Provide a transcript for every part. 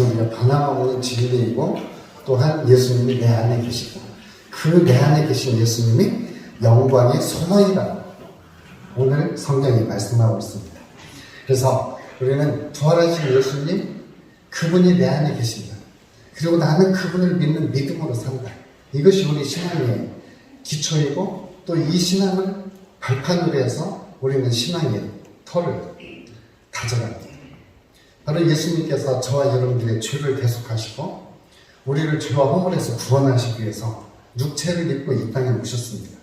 그래서 우리가 변함없는 진리이고 또한 예수님이 내 안에 계시고 그 내 안에 계신 예수님이 영광의 소망이라고 오늘 성경이 말씀하고 있습니다. 그래서 우리는 부활하신 예수님, 그분이 내 안에 계신다. 그리고 나는 그분을 믿는 믿음으로 산다. 이것이 우리 신앙의 기초이고 또 이 신앙을 발판으로 해서 우리는 신앙의 터를 다져갑니다. 바로 예수님께서 저와 여러분들의 죄를 대속하시고 우리를 죄와 허물에서 구원하시기 위해서 육체를 입고 이 땅에 오셨습니다.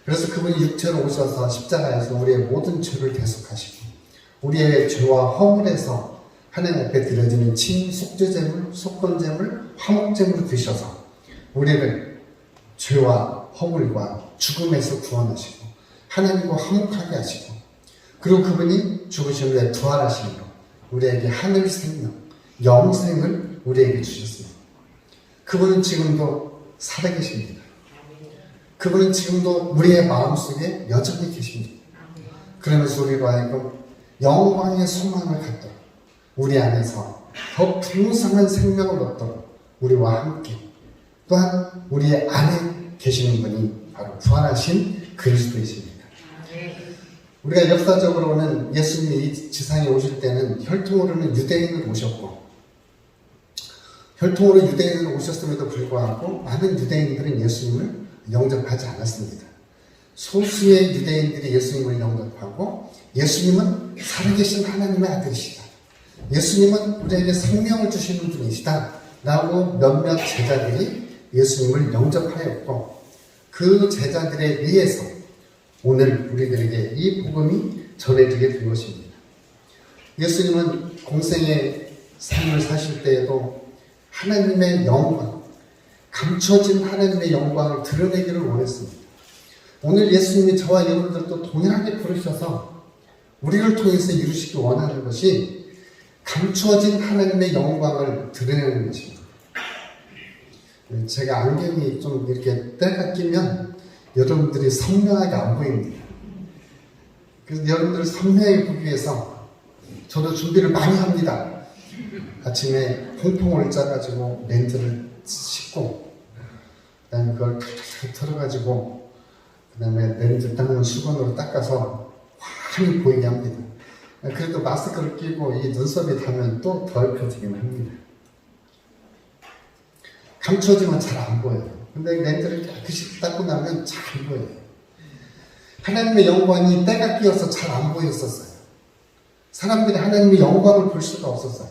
그래서 그분이 육체로 오셔서 십자가에서 우리의 모든 죄를 대속하시고 우리의 죄와 허물에서 하나님 앞에 드려지는 침, 속죄제물, 속건제물, 화목제물을 드셔서 우리를 죄와 허물과 죽음에서 구원하시고 하나님과 화목하게 하시고 그리고 그분이 죽으신 후에 부활하심으로 우리에게 하늘 생명, 영생을 우리에게 주셨습니다. 그분은 지금도 살아계십니다. 그분은 지금도 우리의 마음속에 여전히 계십니다. 그러면서 우리로 하여금 영광의 소망을 갖도록 우리 안에서 더 풍성한 생명을 얻도록 우리와 함께 또한 우리의 안에 계시는 분이 바로 부활하신 그리스도이십니다. 우리가 역사적으로는 예수님이 이 지상에 오실 때는 혈통으로는 유대인을 오셨고 혈통으로 유대인으로 오셨음에도 불구하고 많은 유대인들은 예수님을 영접하지 않았습니다. 소수의 유대인들이 예수님을 영접하고 예수님은 살아계신 하나님의 아들이시다. 예수님은 우리에게 생명을 주시는 분이시다. 라고 몇몇 제자들이 예수님을 영접하였고 그 제자들에 의해서 오늘 우리들에게 이 복음이 전해지게 된 것입니다. 예수님은 공생의 삶을 사실 때에도 하나님의 영광, 감춰진 하나님의 영광을 드러내기를 원했습니다. 오늘 예수님이 저와 여러분들도 동일하게 부르셔서 우리를 통해서 이루시기 원하는 것이 감춰진 하나님의 영광을 드러내는 것입니다. 제가 안경이 좀 이렇게 때가 끼면 여러분들이 선명하게 안 보입니다. 그래서 여러분들을 선명하게 보기 위해서 저도 준비를 많이 합니다. 아침에 퐁퐁을 짜가지고 렌즈를 씻고 그 다음에 그걸 탁탁 털어가지고 그 다음에 렌즈 닦는 수건으로 닦아서 환히 보이게 합니다. 그래도 마스크를 끼고 이 눈썹이 닿으면 또 덜 펴지긴 합니다. 감춰지면 잘 안 보여요. 근데 렌즈를 깨끗이 닦고 나면 잘 보여요. 하나님의 영광이 때가 끼어서 잘 안 보였었어요. 사람들이 하나님의 영광을 볼 수가 없었어요.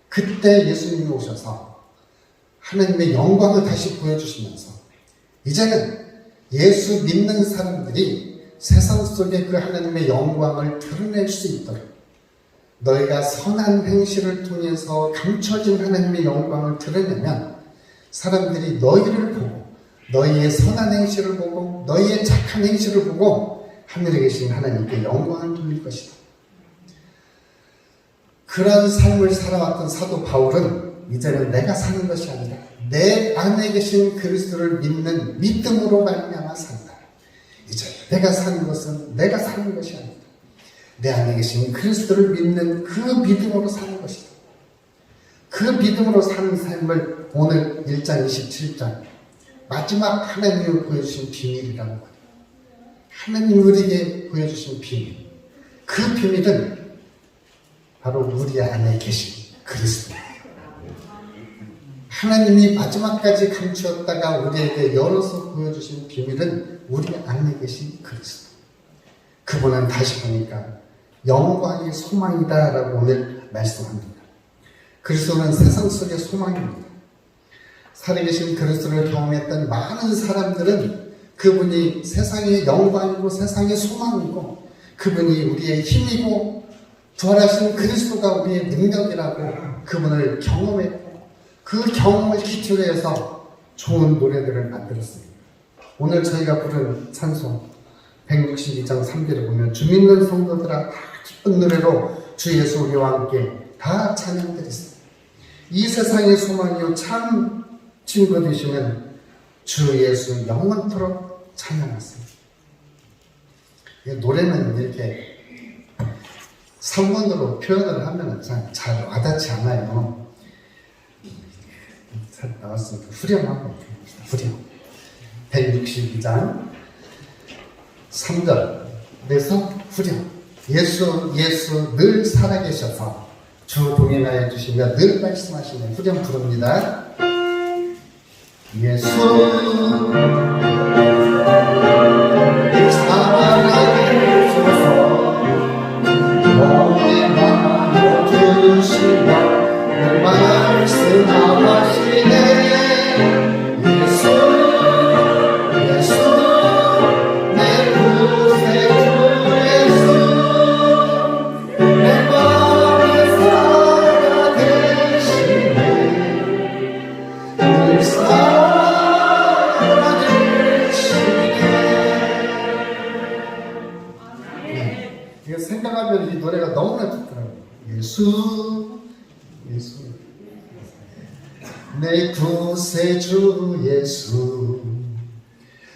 그때 예수님이 오셔서 하나님의 영광을 다시 보여주시면서 이제는 예수 믿는 사람들이 세상 속에 그 하나님의 영광을 드러낼 수 있도록 너희가 선한 행실을 통해서 감춰진 하나님의 영광을 드러내면 사람들이 너희를 보고 너희의 선한 행실을 보고 너희의 착한 행실을 보고 하늘에 계신 하나님께 영광을 돌릴 것이다. 그런 삶을 살아왔던 사도 바울은 이제는 내가 사는 것이 아니라 내 안에 계신 그리스도를 믿는 믿음으로 말미암아 산다. 이제 내가 사는 것은 내가 사는 것이 아니다. 내 안에 계신 그리스도를 믿는 그 믿음으로 사는 것이다. 그 믿음으로 사는 삶을 오늘 1장 27장 마지막 하나님이 보여주신 비밀이라고 말해요. 하나님이 우리에게 보여주신 비밀. 그 비밀은 바로 우리 안에 계신 그리스도예요. 하나님이 마지막까지 감추었다가 우리에게 열어서 보여주신 비밀은 우리 안에 계신 그리스도. 그분은 다시 보니까 영광의 소망이다라고 오늘 말씀합니다. 그리스도는 세상 속의 소망입니다. 살아계신 그리스도를 경험했던 많은 사람들은 그분이 세상의 영광이고 세상의 소망이고 그분이 우리의 힘이고 부활하신 그리스도가 우리의 능력이라고 그분을 경험했고 그 경험을 기초로 해서 좋은 노래들을 만들었습니다. 오늘 저희가 부른 찬송 162장 3절에 보면 주 믿는 성도들아 다 기쁜 노래로 주 예수 우리와 함께 다 찬양드리세요. 이 세상의 소망이요 참 친구 되시면 주 예수 영원토록 찬양하세요. 노래는 이렇게 성문으로 표현을 하면 잘 와닿지 않아요. 나왔으니까 후렴 한번 부릅시다. 후렴 162장 3절에서 후렴. 예수 예수 늘 살아계셔서 주 동행하여 주시며 늘 말씀하시는 후렴 부릅니다. 예수 늘 살아계셔서 동행하여 주시며 늘 말씀하시네. 예수 예수 내 구세주 예수 내 마음에 살아계시네. 늘 살아계시네. 이거 생각하면 이 노래가 너무나 좋더라고요. 예수 예수 내 구세주 예수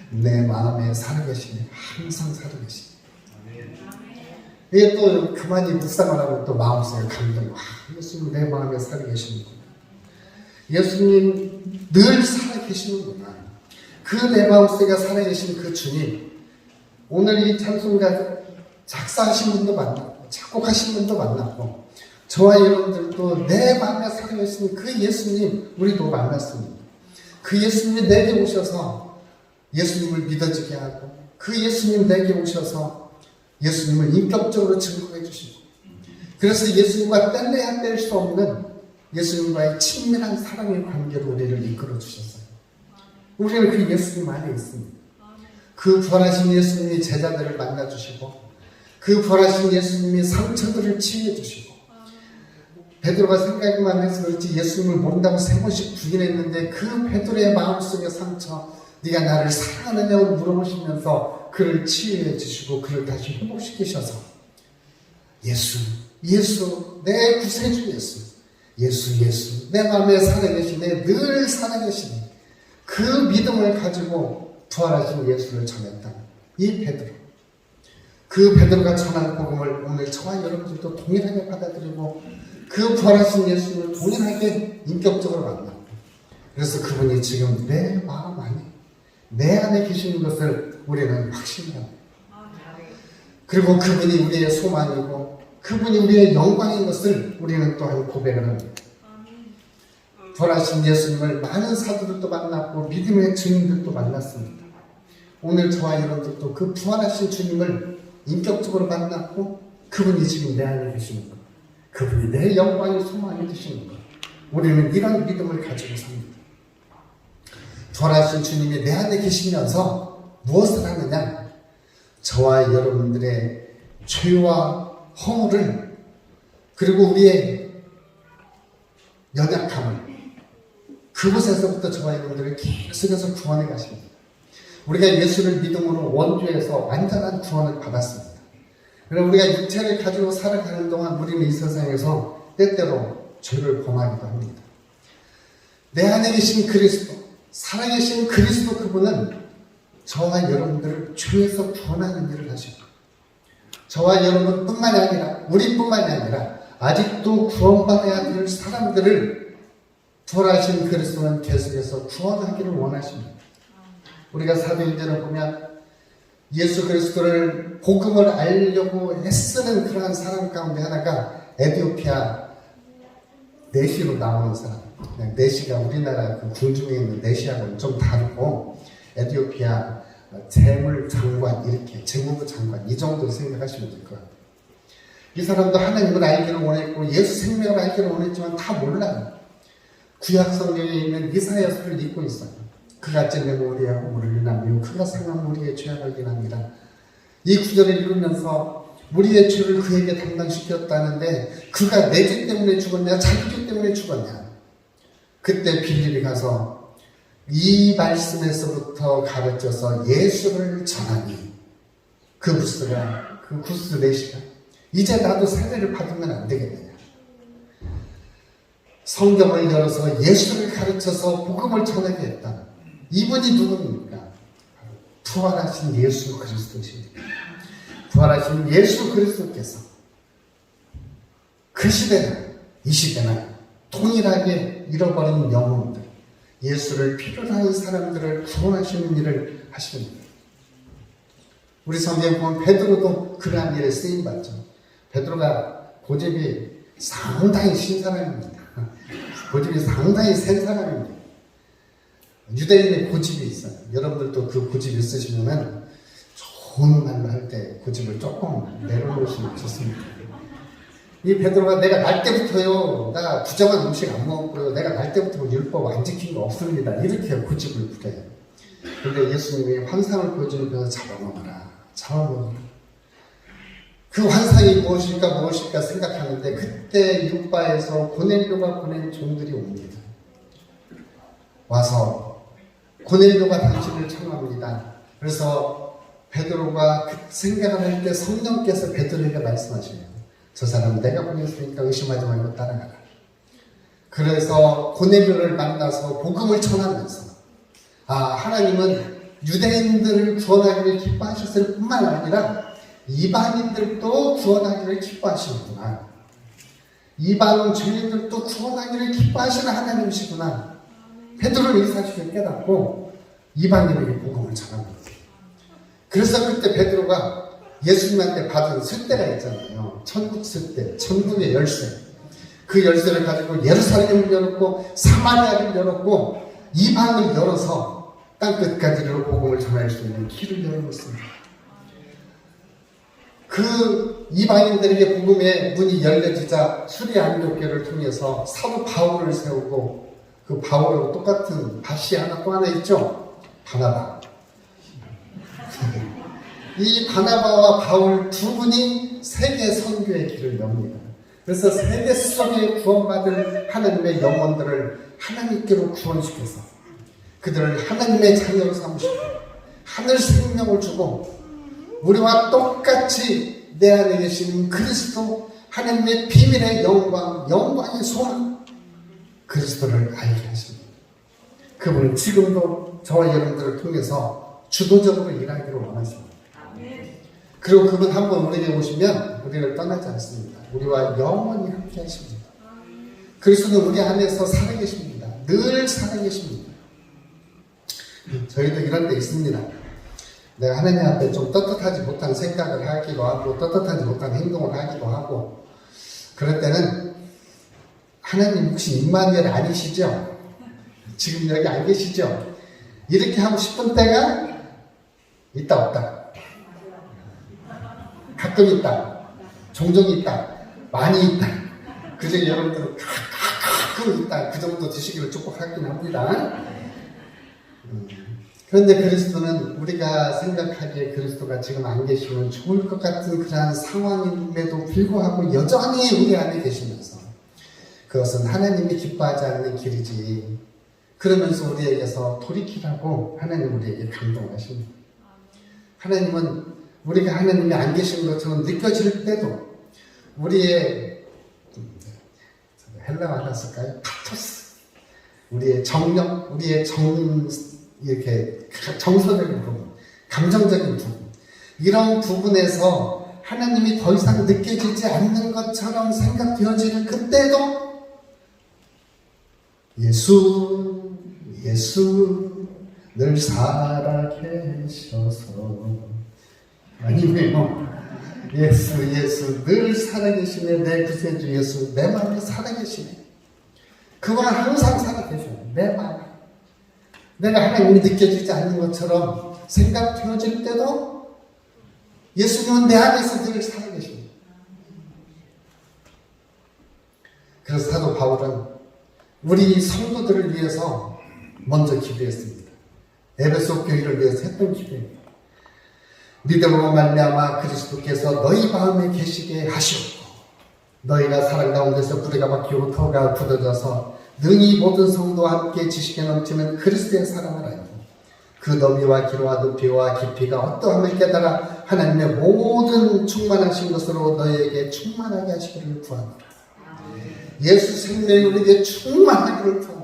내 마음에 살아계시네. 항상 살아계시네. 이게 또 그만이 묵상을 하고 또 마음속에 감동. 예수님 내 마음에 살아계시는구나. 예수님 늘 살아계시는구나. 그 내 마음속에 살아계신 그 주님, 오늘 이 찬송가 작사하신 분도 만났고 작곡하신 분도 만났고 저와 여러분들도 내 마음에 살아계신 그 예수님 우리도 만났습니다. 그 예수님이 내게 오셔서 예수님을 믿어지게 하고 그 예수님 내게 오셔서 예수님을 인격적으로 증거해 주시고 그래서 예수님과 뗄래야 뗄 수 없는 예수님과의 친밀한 사랑의 관계로 우리를 이끌어 주셨어요. 우리는 그 예수님 안에 있습니다. 그 부활하신 예수님이 제자들을 만나 주시고 그 부활하신 예수님이 상처들을 치유해 주시고 베드로가 생각만 해서 그렇지 예수님을 모른다고 3번씩 부인했는데 그 베드로의 마음속의 상처, 네가 나를 사랑하느냐고 물어보시면서 그를 치유해 주시고 그를 다시 회복시키셔서 예수, 예수, 내 구세주 예수, 예수, 예수, 내 마음에 살아계시네, 늘 살아계시네. 그 믿음을 가지고 부활하신 예수를 전했다. 이 베드로. 그 베드로가 전한 복음을 오늘 저와 여러분들도 동일하게 받아들이고 그 부활하신 예수를 동일하게 인격적으로 만나고 그래서 그분이 지금 내 마음 안에 내 안에 계시는 것을 우리는 확신합니다. 그리고 그분이 우리의 소망이고 그분이 우리의 영광인 것을 우리는 또한 고백을 합니다. 부활하신 예수님을 많은 사도들도 만났고 믿음의 주님들도 만났습니다. 오늘 저와 여러분들도 그 부활하신 주님을 인격적으로 만났고 그분이 지금 내 안에 계시는 것, 그분이 내 영광의 소망이 되시는 것, 우리는 이런 믿음을 가지고 삽니다. 부활하신 주님이 내 안에 계시면서 무엇을 하느냐? 저와 여러분들의 죄와 허물을 그리고 우리의 연약함을 그곳에서부터 저와 여러분들을 계속해서 구원해 가십니다. 우리가 예수를 믿음으로 원죄에서 완전한 구원을 받았습니다. 그럼 우리가 육체를 가지고 살아가는 동안 우리는 이 세상에서 때때로 죄를 범하기도 합니다. 내 안에 계신 그리스도, 살아계신 그리스도 그분은 저와 여러분들을 죄에서 구원하는 일을 하시고 저와 여러분뿐만이 아니라 우리뿐만이 아니라 아직도 구원받아야 될 사람들을 부활하신 그리스도는 계속해서 구원하기를 원하십니다. 우리가 사도행전을 보면 예수 그리스도를 복음을 알려고 애쓰는 그러한 사람 가운데 하나가 에티오피아 내시로 나오는 사람. 그냥 내시가 우리나라 그 궁중에 있는 내시하고는 좀 다르고 에티오피아 재물장관 이렇게 재무부 장관 이 정도로 생각하시면 될 것 같아요. 이 사람도 하나님을 알기를 원했고 예수 생명을 알기를 원했지만 다 몰라요. 구약 성경에 있는 이사야서를 읽고 있어요. 그가 찔려 우리의 허물을 인하며 그가 상한 우리의 죄악을 인합니다. 이 구절을 읽으면서 우리의 죄를 그에게 담당시켰다는데 그가 내 죄 때문에 죽었냐 자기 죄 때문에 죽었냐. 그때 빌립이 가서 이 말씀에서부터 가르쳐서 예수를 전하니 그 구스 내시가 이제 나도 세례를 받으면 안 되겠느냐. 성경을 열어서 예수를 가르쳐서 복음을 전하게 했다. 이분이 누굽니까? 부활하신 예수 그리스도십니다. 부활하신 예수 그리스도께서 그 시대나 이 시대나 동일하게 잃어버린 영혼들, 예수를 필요로 하는 사람들을 구원하시는 일을 하십니다. 우리 성경에 보면 베드로도 그러한 일에 쓰임받죠. 베드로가 고집이 상당히 신 사람입니다. 고집이 상당히 센 사람입니다. 유대인의 고집이 있어요. 여러분들도 그 고집이 있으시면 좋은 말로 할 때 고집을 조금 내려놓으시면 좋습니다. 이 베드로가 내가 날 때부터요, 나 부정한 음식 안 먹었고요, 내가 날 때부터 율법 안 지킨 거 없습니다. 이렇게 고집을 부려요. 그런데 예수님이 환상을 보여주면서 잡아먹어라. 그 환상이 무엇일까 생각하는데 그때 윗바에서 고넬료가 보낸 종들이 옵니다. 와서 고넬료가 당신을 청합니다. 그래서 베드로가 그 생각을 할 때 성령께서 베드로에게 말씀하시네요. 저 사람 내가 보냈으니까 의심하지 말고 따라가라. 그래서 고넬료를 만나서 복음을 전하면서 하나님은 유대인들을 구원하기를 기뻐하셨을 뿐만 아니라 이방인들도 구원하기를 기뻐하시는구나. 이방 죄인들도 구원하기를 기뻐하시는 하나님이시구나. 베드로는 이 사실을 깨닫고 이방인에게 복음을 전합니다. 그래서 그때 베드로가 예수님한테 받은 쓸대가 있잖아요. 천국 쓸대, 천국의 열쇠. 그 열쇠를 가지고 예루살렘을 열었고 사마리아를 열었고 이방을 열어서 땅끝까지로 복음을 전할 수 있는 길을 열어놓습니다. 그 이방인들에게 복음의 문이 열려지자 수리 안독교를 통해서 사도 바울을 세우고 그 바울하고 똑같은 밭이 또 하나 있죠. 바나바. 이 바나바와 바울 두 분이 세계 선교의 길을 엽니다. 그래서 세계 속에 구원받을 하나님의 영혼들을 하나님께로 구원시켜서 그들을 하나님의 자녀로 삼으시고 하늘 생명을 주고 우리와 똑같이 내 안에 계신 그리스도 하나님의 비밀의 영광의 소망 그리스도를 알게 하십니다. 그분은 지금도 저와 여러분들을 통해서 주도적으로 일하기를 원하십니다. 그리고 그분 한 번 우리에게 오시면 우리를 떠나지 않습니다. 우리와 영원히 함께 하십니다. 그리스도는 우리 안에서 살아계십니다. 늘 살아계십니다. 저희도 이런 데 있습니다. 내가 하나님 앞에 좀 떳떳하지 못한 생각을 하기도 하고 떳떳하지 못한 행동을 하기도 하고 그럴 때는 하나님 혹시 임마누엘 아니시죠? 지금 여기 안 계시죠? 이렇게 하고 싶은 때가 있다 없다. 가끔 있다. 종종 있다. 많이 있다. 그중에 여러분들은 가끔 있다. 그 정도 드시기를 축복하긴 합니다. 그런데 그리스도는 우리가 생각하기에 그리스도가 지금 안 계시면 좋을 것 같은 그러한 상황임에도 불구하고 여전히 우리 안에 계시면서 그것은 하나님이 기뻐하지 않는 길이지. 그러면서 우리에게서 돌이키라고 하나님 우리에게 감동하십니다. 하나님은 우리가 하나님이 안 계신 것처럼 느껴질 때도 우리의 헬라어가 쓸까요? 파토스, 우리의 정력, 우리의 이렇게 정서적인 부분, 감정적인 부분, 이런 부분에서 하나님이 더 이상 느껴지지 않는 것처럼 생각되어지는 그때도 예수 늘 살아계셔서 아니면 예수 늘 살아계시네. 내 구세주 예수 내 마음에 살아계시네. 그건 항상 살아계셔요. 내 마음에 내가 하나님이 느껴지지 않는 것처럼 생각되어질 때도 예수님은 내 안에서 늘 살아계십니다. 그래서 사도 바울은 우리 성도들을 위해서 먼저 기도했습니다. 에베소 교회를 위해서 했던 기도입니다. 믿음으로 말미암아 그리스도께서 너희 마음에 계시게 하시옵고 너희가 사랑 가운데서 뿌리가 박히고 터가 굳어져서 능히 모든 성도와 함께 지식에 넘치는 그리스도의 사랑을 알고 그 너비와 길이와 높이와 깊이가 어떠함을 깨달아 하나님의 모든 충만하신 것으로 너희에게 충만하게 하시기를 구합니다. 예수 생명이 우리에게 충만하기를 구합니다.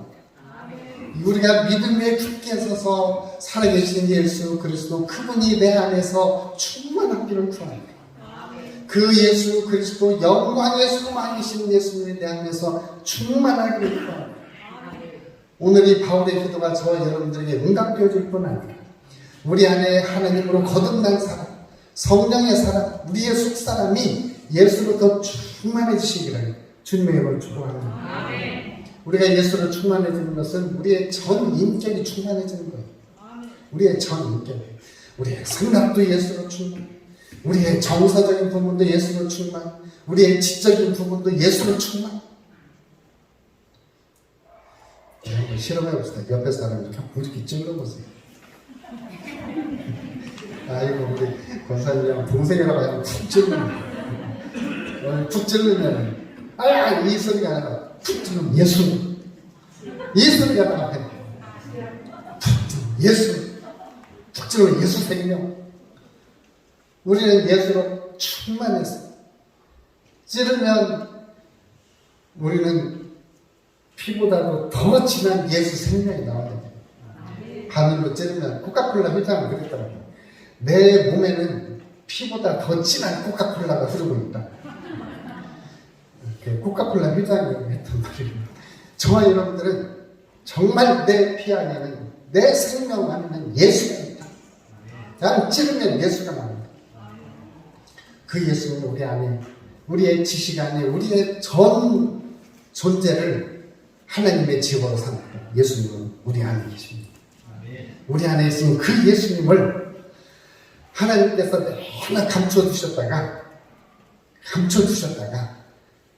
우리가 믿음에 굳게 서서 살아계신 예수 그리스도 그분이 내 안에서 충만하기를 구합니다. 그 예수 그리스도 영광의 소망이신 예수님이 내 안에서 충만하기를 구합니다. 오늘 이 바울의 기도가 저와 여러분들에게 응답되어질 뿐 아니라 우리 안에 하나님으로 거듭난 사람, 성령의 사람, 우리의 속사람이 예수로 더 충만해지시기를 주님의 이름으로 축복합니다. 우리가 예수로 충만해지는 것은 우리의 전 인격이 충만해지는 거예요. 우리의 전 인격, 우리의 생각도 예수로 충만, 우리의 정서적인 부분도 예수로 충만, 우리의 지적인 부분도 예수로 충만. 한번 실험해봅시다. 옆에 사람 이렇게 찔러보세요. 아이고 우리 권사님 동생이라고 하면 푹 찔르면 푹 찔르면 아야 이 소리가 아니라 푹 찔르면 예수 이 소리가 나와요. 푹 찔르면 예수 푹 찔르면 예수 생명. 우리는 예수로 충만해서 찌르면 우리는 피보다도 더 진한 예수 생명이 나와야 돼요. 바늘로 찌르면 코카콜라 회장은 그랬더라고요. 내 몸에는 피보다 더 진한 코카콜라가 흐르고 있다. 코카콜라 회장이 했던 말입니다. 저와 여러분들은 정말 내 피 안에는 내 생명 안에는 예수가 있다. 그냥 찌르면 예수가 나옵니다. 그 예수는 우리 안에, 우리의 지식 안에, 우리의 전 존재를 하나님의 지혜로 삼고 예수님은 우리 안에 계십니다. 우리 안에 있으면 그 예수님을 하나님께서 내나 감춰두셨다가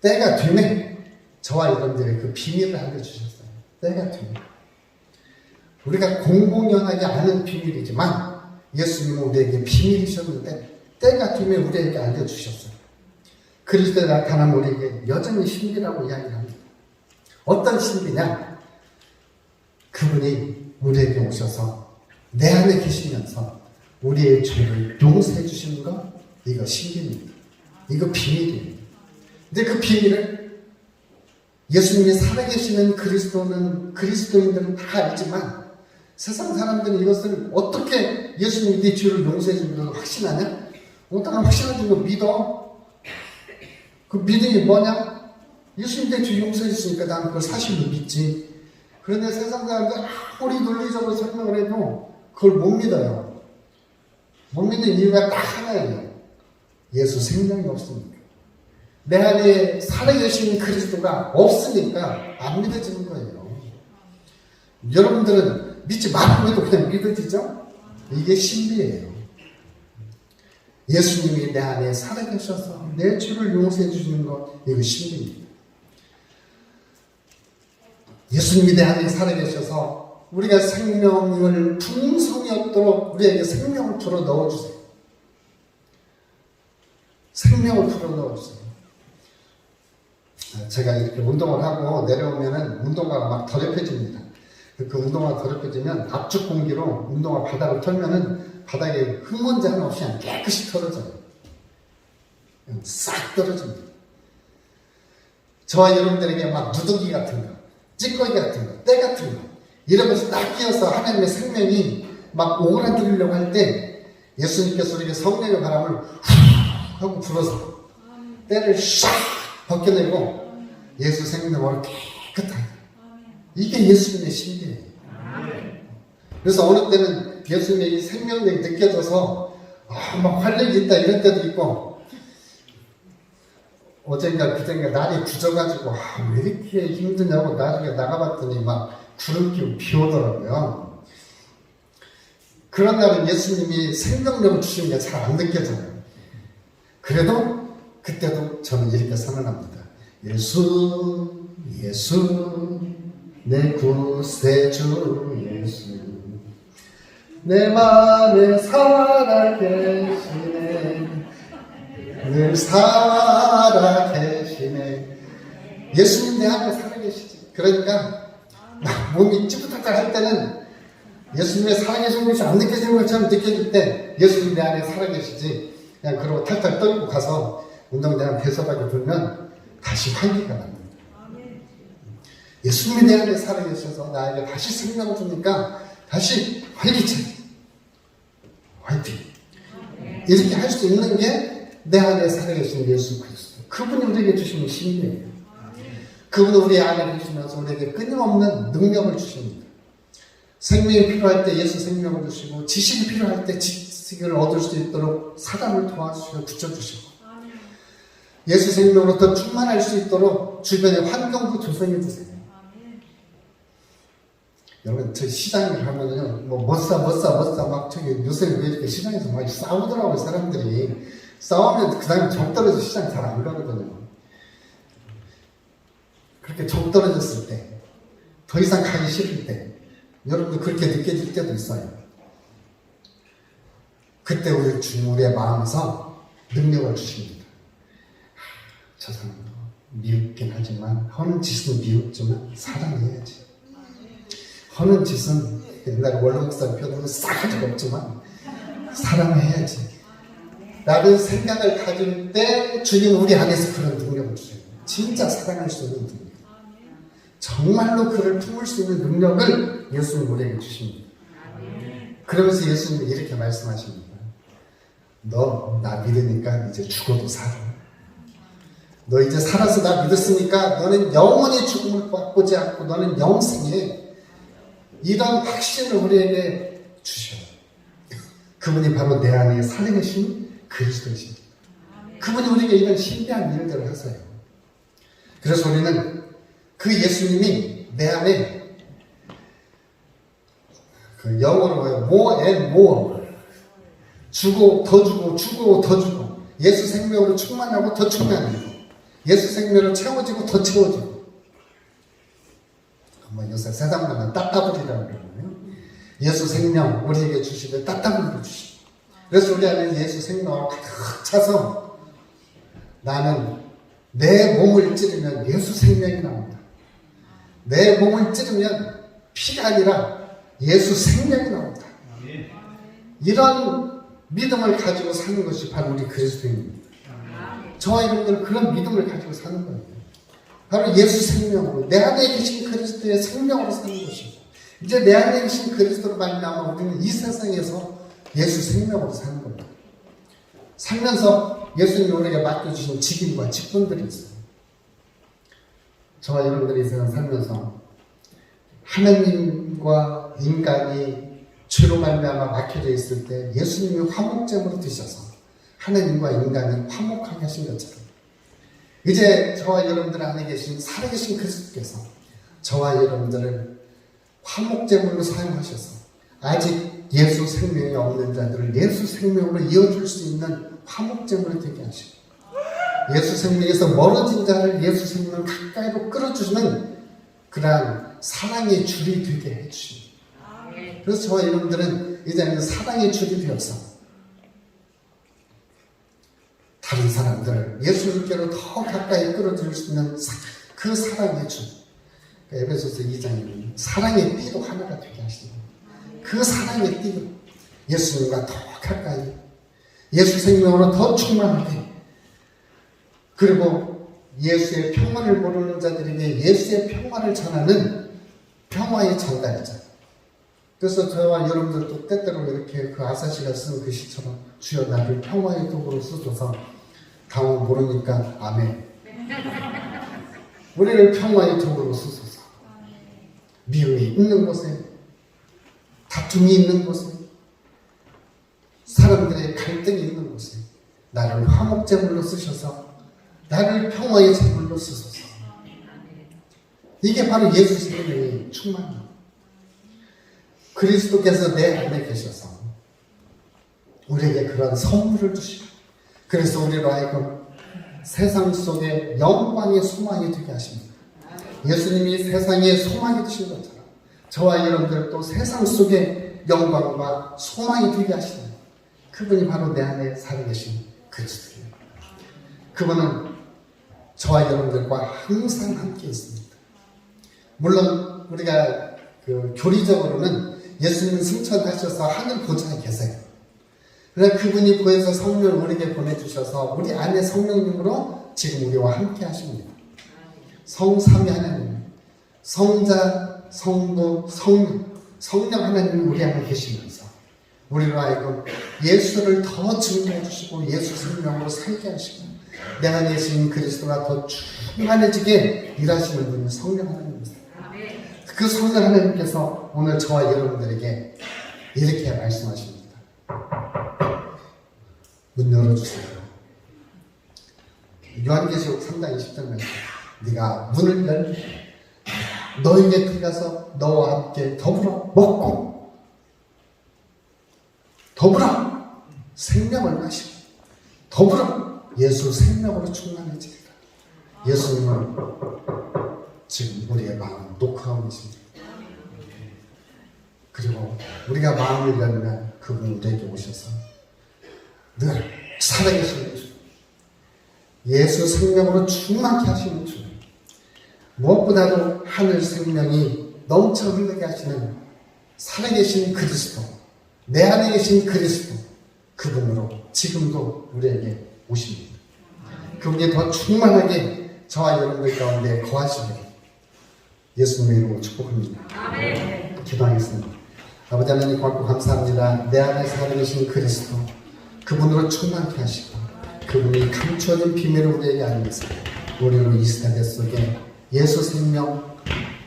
때가 되면 저와 여러분들의 그 비밀을 알려주셨어요. 때가 되면 우리가 공공연하게 아는 비밀이지만 예수님은 우리에게 비밀이셨는데 때가 되면 우리에게 알려주셨어요. 그리스도에 나타난 우리에게 여전히 신비라고 이야기를 합니다. 어떤 신비냐? 그분이 우리에게 오셔서 내 안에 계시면서 우리의 죄를 용서해 주시는 것, 이거 신비입니다. 이거 비밀이에요. 근데 그 비밀을 예수님이 살아계시는 그리스도인들은 다 알지만 세상 사람들은 이것을 어떻게 예수님이 네 죄를 용서해 주는 걸 확신하냐? 어떤 확신하는 거 믿어? 그 믿음이 뭐냐? 예수님 내 죄 용서해 주시니까 나는 그걸 사실로 믿지. 그런데 세상 사람들 아무리 논리적으로 설명을 해도 그걸 못 믿어요. 못 믿는 이유가 딱 하나예요. 예수 생명이 없으니까. 내 안에 살아계신 그리스도가 없으니까 안 믿어지는 거예요. 여러분들은 믿지 말고 해도 그냥 믿어지죠? 이게 신비예요. 예수님이 내 안에 살아계셔서 내 죄를 용서해 주시는 것, 이거 신비입니다. 예수님이 내 안에 살아계셔서 우리가 생명을 풍성히 얻도록 우리에게 생명을 불어 넣어주세요. 생명을 불어 넣어주세요. 제가 이렇게 운동을 하고 내려오면은 운동화가 막 더럽혀집니다. 그 운동화가 더럽혀지면 압축 공기로 운동화 바닥을 털면은 바닥에 흙먼지 하나 없이 그냥 깨끗이 털어져요. 싹 떨어집니다. 저와 여러분들에게 막 누더기 같은 거, 찌꺼기 같은 거, 때 같은 거, 이런 것이 딱 끼어서 하나님의 생명이 막 오그라들려고 할 때 예수님께서 우리에게 성령의 바람을 후 하고 불어서 때를 샥 벗겨내고 예수 생명으로 깨끗하게. 이게 예수님의 신비예요. 그래서 어느 때는 예수님의 이 생명력이 느껴져서 막 활력이 있다 이런 때도 있고, 어젠가 그젠가 날이 굳어가지고 왜 이렇게 힘드냐고 나중에 나가봤더니 막 구름 끼고 비 오더라고요. 그런 날은 예수님이 생명력을 주시는 게 잘 안 느껴져요. 그래도 그때도 저는 이렇게 선언합니다. 예수, 예수, 내 구세주 예수, 내 마음에 살아계시네, 늘 살아계시네. 예수님 내 안에 살아계시지. 그러니까 몸이 찌뿌탁탁 할 때는 예수님의 살아계신 것이 안 느껴지는 것처럼 느껴질 때 예수님 내 안에 살아계시지. 그냥 그러고 탈탈 떨고 가서 운동장에 배서박이 불면 다시 활기가 납니다. 예수님이 내 안에 살아계셔서 나에게 다시 생명을 주니까 다시 활기차게 화이팅! 이렇게 할 수 있는 게 내 안에 살아계신 예수 그리스도. 그분이 우리에게 주시는 신이에요. 그분은 우리 안에 계시면서 우리에게 끊임없는 능력을 주십니다. 생명이 필요할 때 예수 생명을 주시고, 지식이 필요할 때 지식을 얻을 수 있도록 사람을 도와주시고 붙여주시고, 예수 생명으로 더 충만할 수 있도록 주변의 환경도 조성해 주세요. 여러분, 저 시장에 가면은요, 못 사, 막, 요새 왜 이렇게 시장에서 막 싸우더라고요, 사람들이. 싸우면 그 다음에 정 떨어져 시장 잘 안 가거든요. 그렇게 정 떨어졌을 때, 더 이상 가기 싫을 때, 여러분도 그렇게 느껴질 때도 있어요. 그때 우리의 마음에서 능력을 주십니다. 저 사람 미흡긴 하지만, 하는 짓은 미흡지만 사랑해야지. 하는 짓은 옛날에 원로목사 표현으로 싸가지가 없지만 사랑해야지. 라는 생각을 가질 때 주님 우리 안에서 그런 능력을 주세요. 진짜 사랑할 수 있는 능력. 정말로 그를 품을 수 있는 능력을 예수님 우리에게 주십니다. 그러면서 예수님이 이렇게 말씀하십니다. 너 나 믿으니까 이제 죽어도 살아. 너 이제 살아서 나 믿었으니까 너는 영원히 죽음을 맛보지 않고 너는 영생에, 이런 확신을 우리에게 주셔요. 그분이 바로 내 안에 살아계신 그리스도이십니다. 그분이 우리에게 이런 신비한 일들을 하세요. 그래서 우리는 그 예수님이 내 안에, 그 영어로 뭐예요? more and more. 주고 더 주고 주고 더 주고, 예수 생명으로 충만하고 더 충만하고, 예수 생명으로 채워지고 더 채워지고. 요새 세상 말은 따따블이라고 그러거든요. 예수 생명 우리에게 주시되 따따블로 주시고, 그래서 우리 안에 예수 생명을 가득 차서 나는 내 몸을 찌르면 예수 생명이 나온다. 내 몸을 찌르면 피가 아니라 예수 생명이 나온다. 이런 믿음을 가지고 사는 것이 바로 우리 그리스도인입니다. 저와 여러분들은 그런 믿음을 가지고 사는 거예요. 바로 예수 생명으로, 내 안에 계신 그리스도의 생명으로 사는 것이고, 이제 내 안에 계신 그리스도로 말미암아 우리는 이 세상에서 예수 생명으로 사는 겁니다. 살면서 예수님이 우리에게 맡겨주신 직임과 직분들이 있어요. 저와 여러분들이 이 세상 살면서 하나님과 인간이 죄로 말미암아 막혀져 있을 때 예수님이 화목제물로 드셔서 하나님과 인간이 화목하게 하신 것처럼, 이제 저와 여러분들 안에 계신 살아계신 그리스도께서 저와 여러분들을 화목제물로 사용하셔서 아직 예수 생명이 없는 자들을 예수 생명으로 이어줄 수 있는 화목제물이 되게 하시고, 예수 생명에서 멀어진 자를 예수 생명 가까이로 끌어주시는 그러한 사랑의 줄이 되게 해주십니다. 그래서 저와 여러분들은 이제는 사랑의 줄이 되어서 다른 사람들을 예수님께로 더 가까이 끌어들일 수 있는 그 사랑의 줄, 에베소서 2장에 사랑의 띠로 하나가 되게 하시는 거예요. 그 사랑의 띠로 예수님과 더 가까이, 예수 생명으로 더 충만하게, 그리고 예수의 평화를 모르는 자들에게 예수의 평화를 전하는 평화의 전달자. 그래서 저와 여러분들도 때때로 이렇게 그 아사시가 쓴 그 시처럼 주여 나를 평화의 도구로 쓰소서. 당황 모르니까 아멘. 우리를 평화의 도구로 쓰소서. 미움이 있는 곳에, 다툼이 있는 곳에, 사람들의 갈등이 있는 곳에 나를 화목제물로 쓰셔서 나를 평화의 제물로 쓰소서. 이게 바로 예수 생명의 충만함. 그리스도께서 내 안에 계셔서 우리에게 그런 선물을 주시고, 그래서 우리로 하여금 세상 속에 영광의 소망이 되게 하십니다. 예수님이 세상의 소망이 되신 것처럼 저와 여러분들도 세상 속에 영광과 소망이 되게 하시는 그분이 바로 내 안에 살아계신 그리스도입니다. 그분은 저와 여러분들과 항상 함께 있습니다. 물론 우리가 교리적으로는 예수님은 승천하셔서 하늘 보좌에 계세요. 그러나 그분이 보혜사 성령을 우리에게 보내주셔서 우리 안에 성령님으로 지금 우리와 함께 하십니다. 성삼위 하나님, 성자, 성부, 성령 하나님이 우리 안에 계시면서 우리로 하여금 예수를 더 증거해 주시고 예수 생명으로 살게 하시고 내 안에 계신 그리스도가 더 충만해지게 일하시는 분이 성령 하나님입니다. 그 성령 하나님께서 오늘 저와 여러분들에게 이렇게 말씀하십니다. 문 열어주세요. 요한계시록 3장 20절 말씀. 네가 문을 열면 너에게 들어가서 너와 함께 더불어 먹고 더불어 생명을 마시고 더불어 예수 생명으로 충만해지리라. 예수님은 지금 우리의 마음을 녹화하고 계십니다. 그리고 우리가 마음을 열면 그분이 우리에게 오셔서 늘 살아계시는 주, 예수 생명으로 충만케 하시는 주, 무엇보다도 하늘 생명이 넘쳐 흐르게 하시는 살아계신 그리스도, 내 안에 계신 그리스도, 그분으로 지금도 우리에게 오십니다. 그분이 더 충만하게 저와 여러분들 가운데 거하시기를 예수님의 이름으로 축복합니다. 아멘. 기도하겠습니다. 아버지 하나님 고맙고 감사합니다. 내 안에 살아계신 그리스도, 그분으로 충만케 하시고 그분이 감추어진 비밀을 우리에게 알리면서 우리로 이 시대 속에 예수 생명,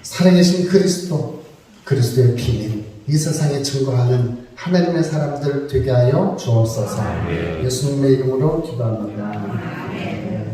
살아계신 그리스도, 그리스도의 비밀, 이 세상에 증거하는 하나님의 사람들 되게 하여 주옵소서. 예수님의 이름으로 기도합니다.